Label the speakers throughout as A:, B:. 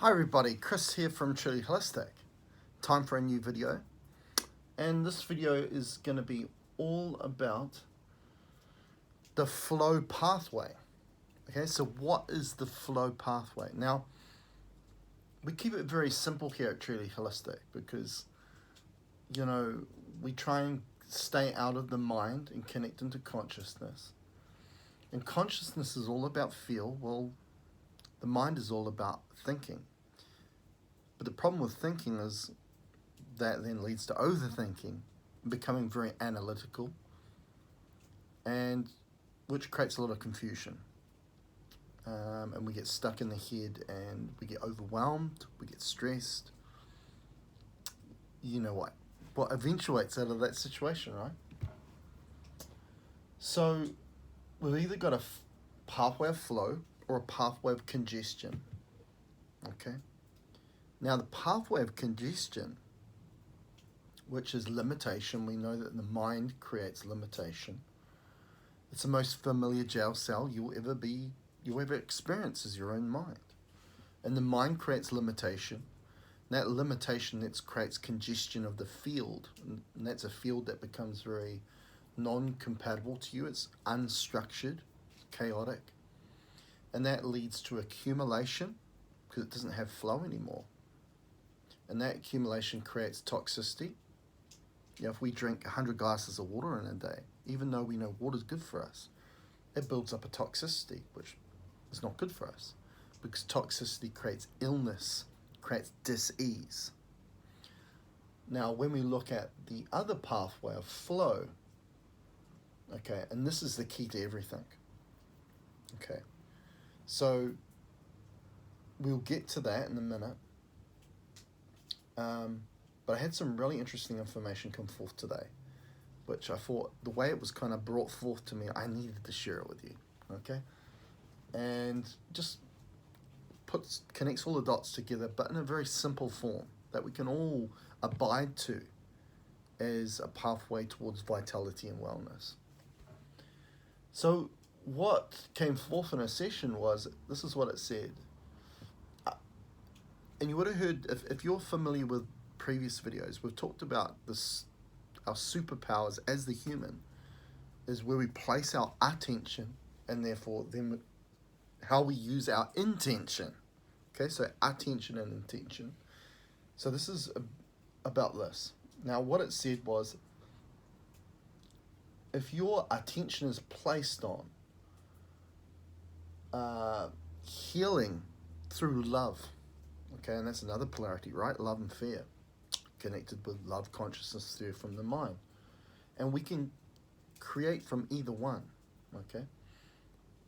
A: Hi everybody, Chris here from Truly Holistic. Time for a new video. And this video is going to be all about the flow pathway. Okay, so what is the flow pathway? Now, we keep it very simple here at Truly Holistic because, we try and stay out of the mind and connect into consciousness. And consciousness is all about feel. Well, the mind is all about thinking. But the problem with thinking is that then leads to overthinking, becoming very analytical, and which creates a lot of confusion. And we get stuck in the head and we get overwhelmed, we get stressed. You know what eventuates out of that situation, right? So we've either got a pathway of flow or a pathway of congestion. Okay? Now the pathway of congestion, which is limitation, we know that the mind creates limitation. It's the most familiar jail cell you'll ever experience is your own mind. And the mind creates limitation. And that limitation creates congestion of the field. And that's a field that becomes very non-compatible to you. It's unstructured, chaotic. And that leads to accumulation because it doesn't have flow anymore. And that accumulation creates toxicity. If we drink 100 glasses of water in a day, even though we know water is good for us, it builds up a toxicity, which is not good for us. Because toxicity creates illness, creates dis-ease. Now, when we look at the other pathway of flow, okay, and this is the key to everything. Okay, so we'll get to that in a minute. But I had some really interesting information come forth today, which I thought the way it was kind of brought forth to me, I needed to share it with you, okay? And just connects all the dots together, but in a very simple form that we can all abide to as a pathway towards vitality and wellness. So what came forth in a session was, this is what it said. And you would have heard, if you're familiar with previous videos, we've talked about this, our superpowers as the human, is where we place our attention and therefore then how we use our intention. Okay, so attention and intention. So this is about this. Now what it said was, if your attention is placed on healing through love, okay, and that's another polarity, right? Love and fear, connected with love consciousness through from the mind. And we can create from either one, okay?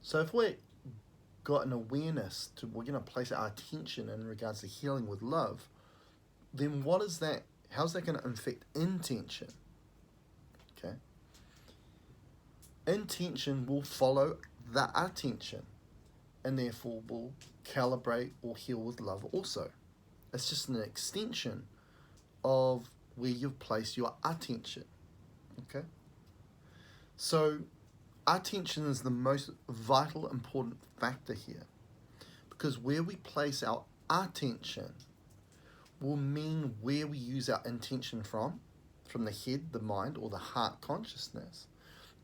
A: So if we've got an awareness to, we're going to place our attention in regards to healing with love, then what is that? How's that going to affect intention? Okay? Intention will follow the attention and therefore will calibrate or heal with love also. It's just an extension of where you've placed your attention. Okay? So attention is the most vital, important factor here, because where we place our attention will mean where we use our intention from the head, the mind, or the heart consciousness,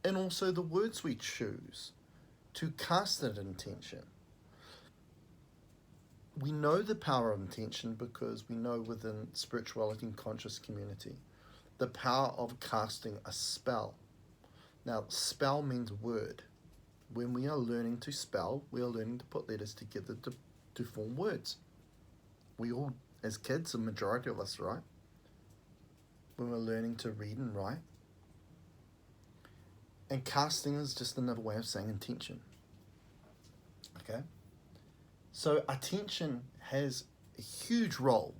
A: and also the words we choose to cast that intention. We know the power of intention because we know within spirituality and conscious community the power of casting a spell. Now, spell means word. When we are learning to spell, we are learning to put letters together to form words. We all, as kids, the majority of us, right? When we're learning to read and write. And casting is just another way of saying intention. Okay? So attention has a huge role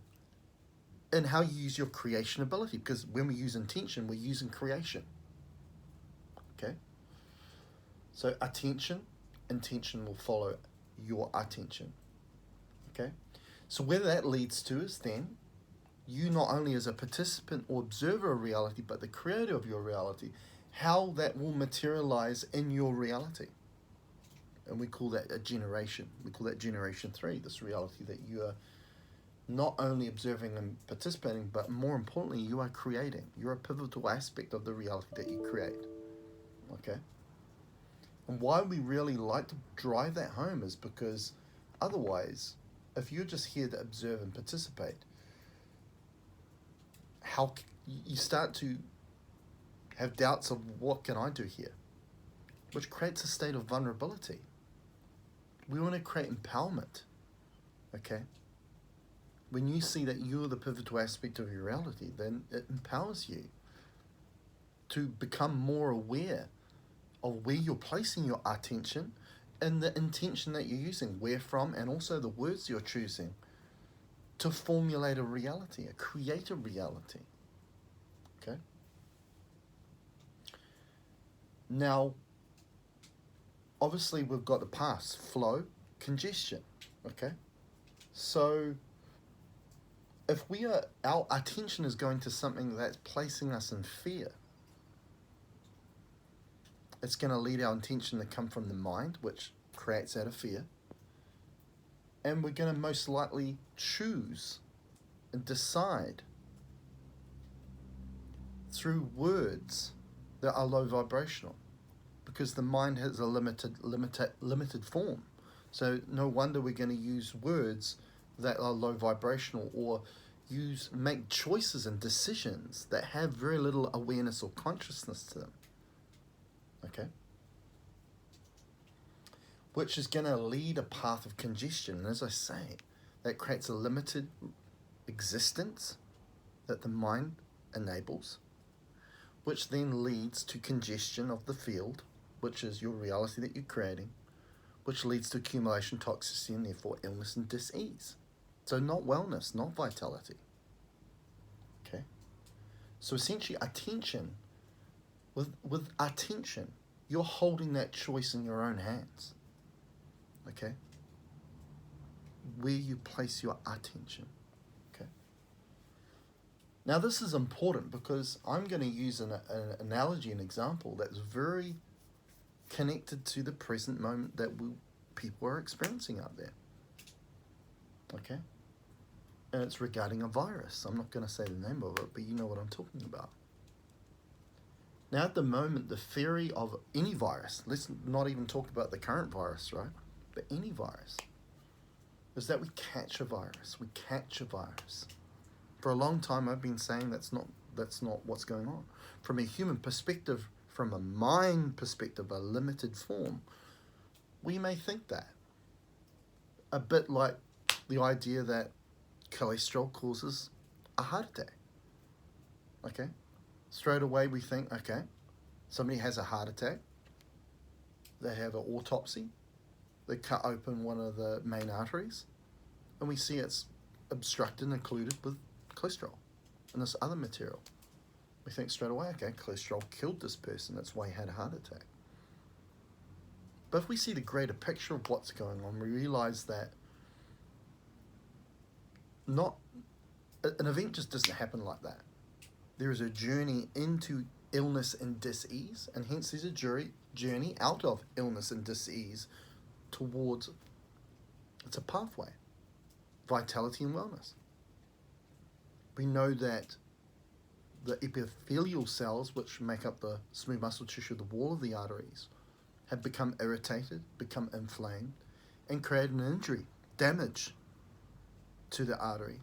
A: in how you use your creation ability, because when we use intention, we're using creation. Okay? So intention will follow your attention. Okay? So where that leads to is then you not only as a participant or observer of reality, but the creator of your reality, how that will materialize in your reality. And we call that a generation. We call that generation 3, this reality that you are not only observing and participating, but more importantly, you are creating. You're a pivotal aspect of the reality that you create. Okay? And why we really like to drive that home is because otherwise, if you're just here to observe and participate, how you start to have doubts of what can I do here, which creates a state of vulnerability. We want to create empowerment. Okay? When you see that you're the pivotal aspect of your reality, then it empowers you to become more aware of where you're placing your attention and the intention that you're using, where from, and also the words you're choosing to formulate a reality, a creative reality. Okay? Now, obviously we've got the past, flow, congestion. Okay? So if our attention is going to something that's placing us in fear, it's going to lead our intention to come from the mind, which creates out of fear. And we're going to most likely choose and decide through words that are low vibrational, because the mind has a limited form. So no wonder we're going to use words that are low vibrational, or make choices and decisions that have very little awareness or consciousness to them. Okay? Which is going to lead a path of congestion. And as I say, that creates a limited existence that the mind enables, which then leads to congestion of the field, which is your reality that you're creating, which leads to accumulation, toxicity, and therefore illness and dis-ease. So not wellness, not vitality. Okay? So essentially attention, with attention, you're holding that choice in your own hands. Okay? Where you place your attention. Okay? Now this is important because I'm going to use an analogy, an example that's very connected to the present moment that people are experiencing out there. Okay? And it's regarding a virus. I'm not going to say the name of it, but you know what I'm talking about. Now at the moment, the theory of any virus, let's not even talk about the current virus, right? But any virus, is that we catch a virus. We catch a virus. For a long time I've been saying that's not what's going on. From a human perspective, from a mind perspective, a limited form, we may think that. A bit like the idea that cholesterol causes a heart attack. Okay? Straight away we think, okay, somebody has a heart attack, they have an autopsy, they cut open one of the main arteries, and we see it's obstructed and occluded with cholesterol and this other material. We think straight away, okay, cholesterol killed this person, that's why he had a heart attack. But if we see the greater picture of what's going on, we realize that an event just doesn't happen like that. There is a journey into illness and dis-ease, and hence there's a journey out of illness and dis-ease towards, it's a pathway, vitality and wellness. We know that the epithelial cells, which make up the smooth muscle tissue, the wall of the arteries, have become irritated, become inflamed, and create an injury, damage to the artery,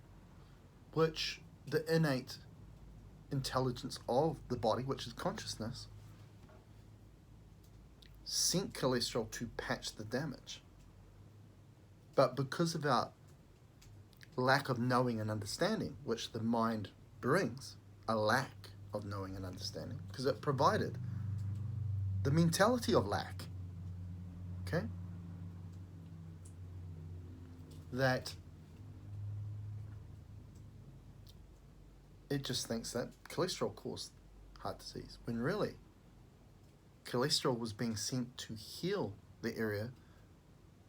A: which the innate intelligence of the body, which is consciousness, sent cholesterol to patch the damage. But because of our lack of knowing and understanding, which the mind brings, a lack of knowing and understanding, because it provided the mentality of lack, okay? That it just thinks that cholesterol caused heart disease, when really cholesterol was being sent to heal the area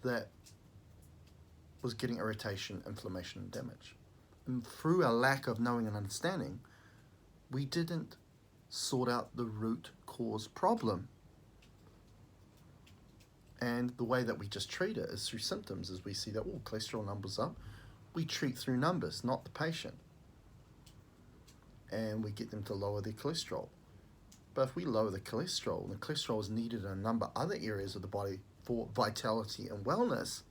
A: that was getting irritation, inflammation, and damage. And through a lack of knowing and understanding, we didn't sort out the root cause problem. And the way that we just treat it is through symptoms. As we see that, oh, cholesterol numbers up, we treat through numbers, not the patient. And we get them to lower their cholesterol. But if we lower the cholesterol, and the cholesterol is needed in a number of other areas of the body for vitality and wellness,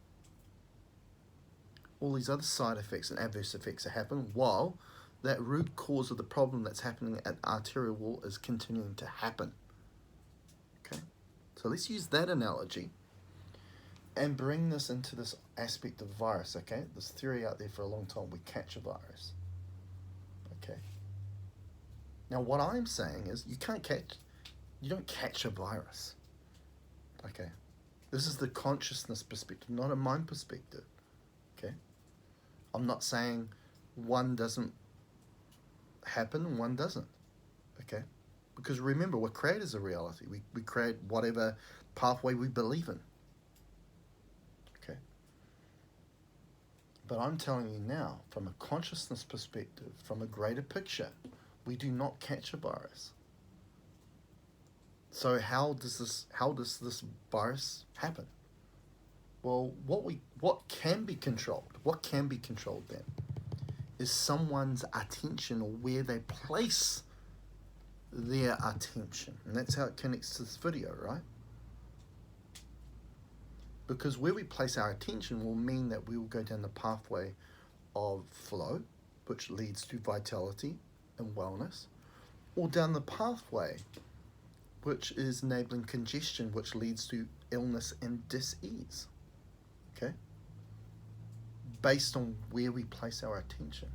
A: all these other side effects and adverse effects that happen while that root cause of the problem that's happening at the arterial wall is continuing to happen. Okay, so let's use that analogy and bring this into this aspect of virus. Okay, this theory out there for a long time, we catch a virus. Okay, now what I'm saying is you don't catch a virus. Okay, this is the consciousness perspective, not a mind perspective. Okay, I'm not saying one doesn't happen and one doesn't. Okay, because remember, we're creators of reality. We create whatever pathway we believe in. Okay, but I'm telling you now, from a consciousness perspective, from a greater picture, we do not catch a virus. So how does this virus happen? Well, what can be controlled? What can be controlled then is someone's attention, or where they place their attention. And that's how it connects to this video, right? Because where we place our attention will mean that we will go down the pathway of flow, which leads to vitality and wellness, or down the pathway which is enabling congestion, which leads to illness and dis-ease. Okay? Based on where we place our attention.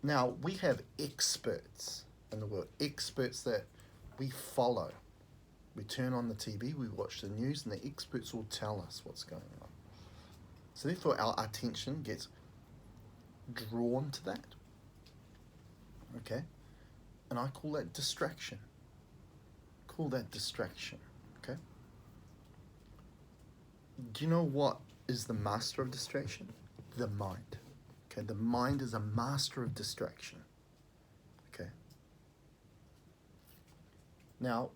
A: Now, we have experts in the world, experts that we follow. We turn on the TV, we watch the news, and the experts will tell us what's going on. So therefore, our attention gets drawn to that. Okay? And I call that distraction. Okay? Do you know what is the master of distraction? The mind. Okay, the mind is a master of distraction. Okay. Now,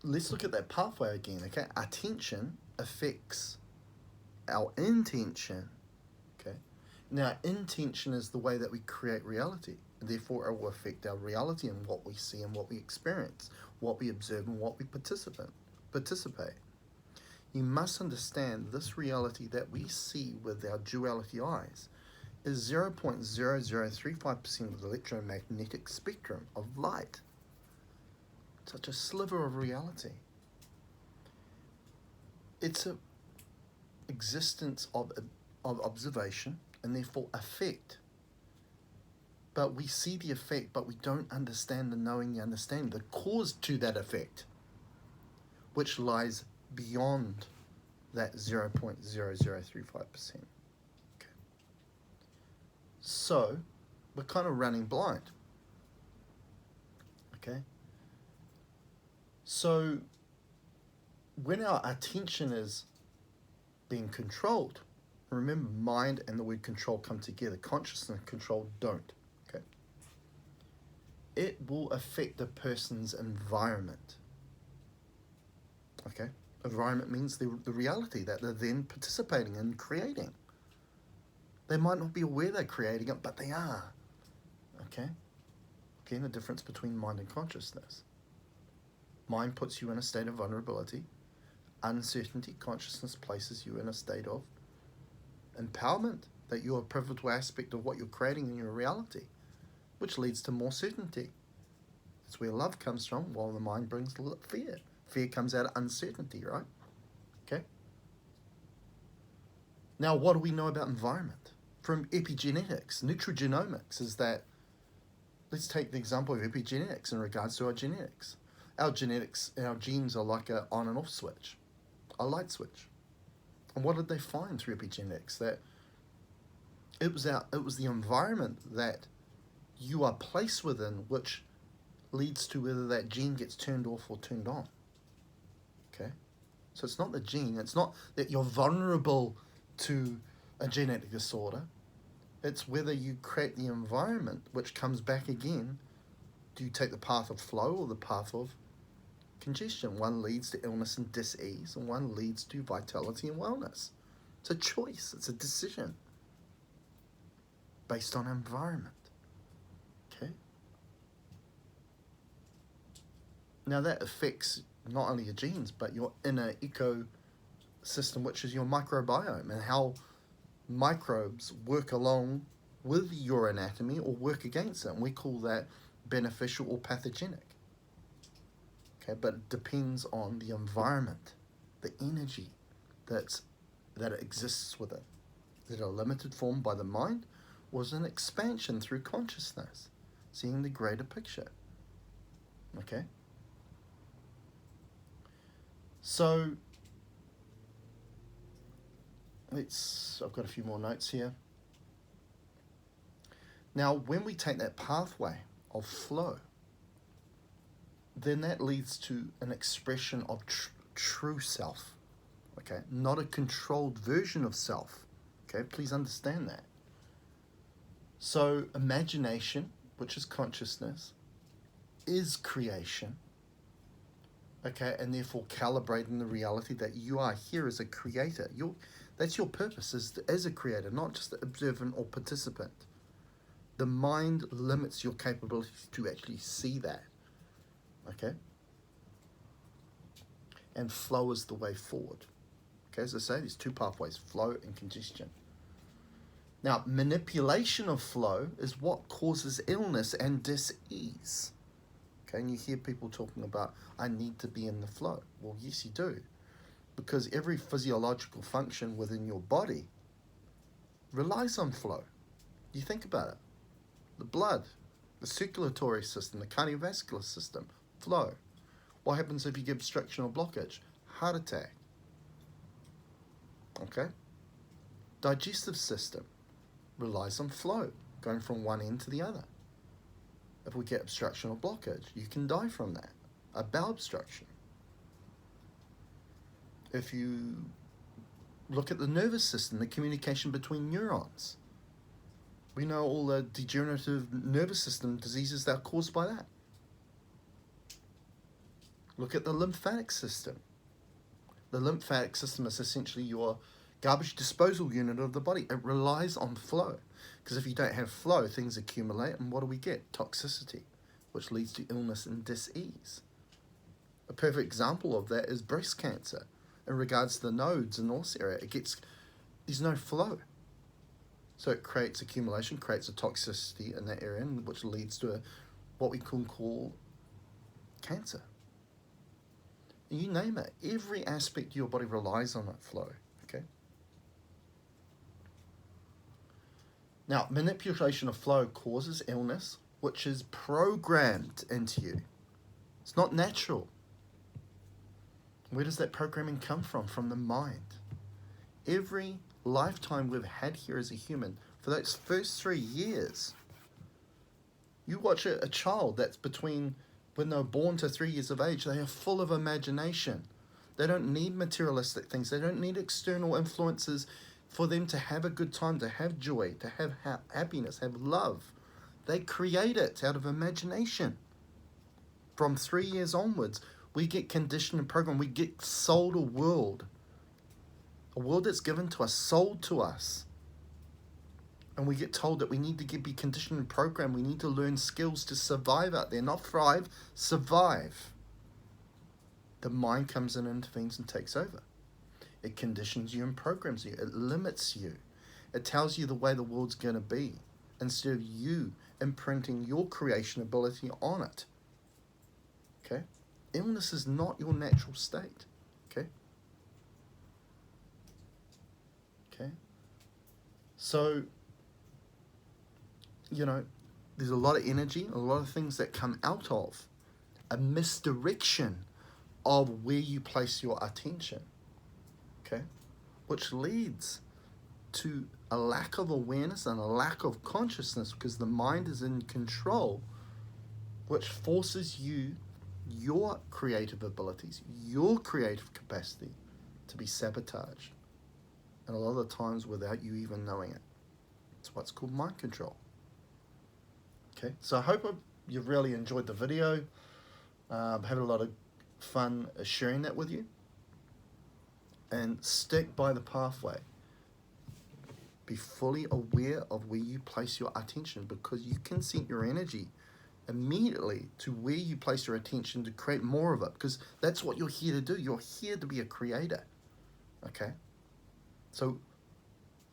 A: let's look at that pathway again. Okay, attention affects our intention. Okay. Now, intention is the way that we create reality. Therefore, it will affect our reality and what we see and what we experience, what we observe and what we participate. You must understand this reality that we see with our duality eyes is 0.0035% of the electromagnetic spectrum of light. Such a sliver of reality. It's an existence of observation and therefore effect. But we see the effect, but we don't understand the knowing, the understanding, the cause to that effect, which lies beyond that 0.0035%. Okay. So, we're kind of running blind. Okay. So, when our attention is being controlled, remember, mind and the word control come together. Consciousness and control don't. Okay. It will affect a person's environment. Okay. Environment means the reality that they're then participating in creating. They might not be aware they're creating it, but they are. Okay? Again, the difference between mind and consciousness. Mind puts you in a state of vulnerability. Uncertainty, consciousness places you in a state of empowerment, that you're a pivotal aspect of what you're creating in your reality, which leads to more certainty. That's where love comes from, while the mind brings fear. Fear comes out of uncertainty, right? Okay? Now, what do we know about environment? From epigenetics, nutrigenomics, is that, let's take the example of epigenetics in regards to our genetics. Our genetics, our genes are like an on and off switch, a light switch. And what did they find through epigenetics? That it was the environment that you are placed within which leads to whether that gene gets turned off or turned on. Okay? So it's not the gene, it's not that you're vulnerable to a genetic disorder. It's whether you create the environment which comes back again. Do you take the path of flow or the path of congestion. One leads to illness and dis-ease, and one leads to vitality and wellness. It's a choice. It's a decision based on environment. Okay? Now that affects not only your genes, but your inner ecosystem, which is your microbiome, and how microbes work along with your anatomy or work against it. And we call that beneficial or pathogenic. Okay, but it depends on the environment, the energy that exists with it. Is it a limited form by the mind, or is it an expansion through consciousness, seeing the greater picture? Okay? So, I've got a few more notes here. Now, when we take that pathway of flow, then that leads to an expression of true self, okay? Not a controlled version of self, okay? Please understand that. So, imagination, which is consciousness, is creation, okay? And therefore calibrating the reality that you are here as a creator. That's your purpose as a creator, not just an observant or participant. The mind limits your capability to actually see that, okay? And flow is the way forward. Okay, as I say, there's two pathways, flow and congestion. Now, manipulation of flow is what causes illness and dis-ease. Okay, and you hear people talking about, I need to be in the flow. Well, yes, you do. Because every physiological function within your body relies on flow. You think about it. The blood, the circulatory system, the cardiovascular system, flow. What happens if you get obstruction or blockage? Heart attack. Okay? Digestive system relies on flow, going from one end to the other. If we get obstruction or blockage, you can die from that. A bowel obstruction. If you look at the nervous system, the communication between neurons, we know all the degenerative nervous system diseases that are caused by that. Look at the lymphatic system. The lymphatic system is essentially your garbage disposal unit of the body. It relies on flow. Because if you don't have flow, things accumulate, and what do we get? Toxicity, which leads to illness and dis-ease. A perfect example of that is breast cancer. In regards to the nodes in this area, there's no flow. So it creates accumulation, creates a toxicity in that area, which leads to what we can call cancer. You name it. Every aspect of your body relies on that flow. Okay. Now, manipulation of flow causes illness, which is programmed into you. It's not natural. Where does that programming come from? From the mind. Every lifetime we've had here as a human, for those first 3 years, you watch a child that's between when they're born to 3 years of age, they are full of imagination. They don't need materialistic things. They don't need external influences for them to have a good time, to have joy, to have happiness, have love. They create it out of imagination. From 3 years onwards, we get conditioned and programmed. We get sold a world that's given to us, sold to us. And we get told that we need to be conditioned and programmed. We need to learn skills to survive out there, not thrive, survive. The mind comes in and intervenes and takes over. It conditions you and programs you. It limits you. It tells you the way the world's going to be, instead of you imprinting your creation ability on it. Okay? Illness is not your natural state. Okay? Okay? So, there's a lot of energy, a lot of things that come out of a misdirection of where you place your attention. Okay? Which leads to a lack of awareness and a lack of consciousness, because the mind is in control, which forces your creative abilities, your creative capacity to be sabotaged. And a lot of the times without you even knowing it. It's what's called mind control. Okay, so I hope you've really enjoyed the video. Had a lot of fun sharing that with you. And stick by the pathway. Be fully aware of where you place your attention, because you can send your energy immediately to where you place your attention to create more of it, because that's what you're here to do. You're here to be a creator. Okay? So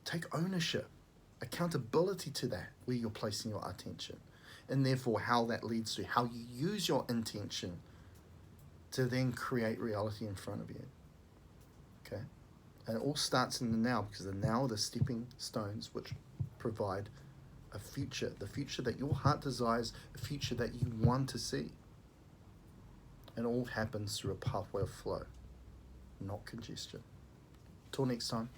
A: take ownership, accountability to that, where you're placing your attention, and therefore how that leads to how you use your intention to then create reality in front of you. Okay? And it all starts in the now, because the now are the stepping stones which provide a future, the future that your heart desires, a future that you want to see. And it all happens through a pathway of flow, not congestion. Till next time.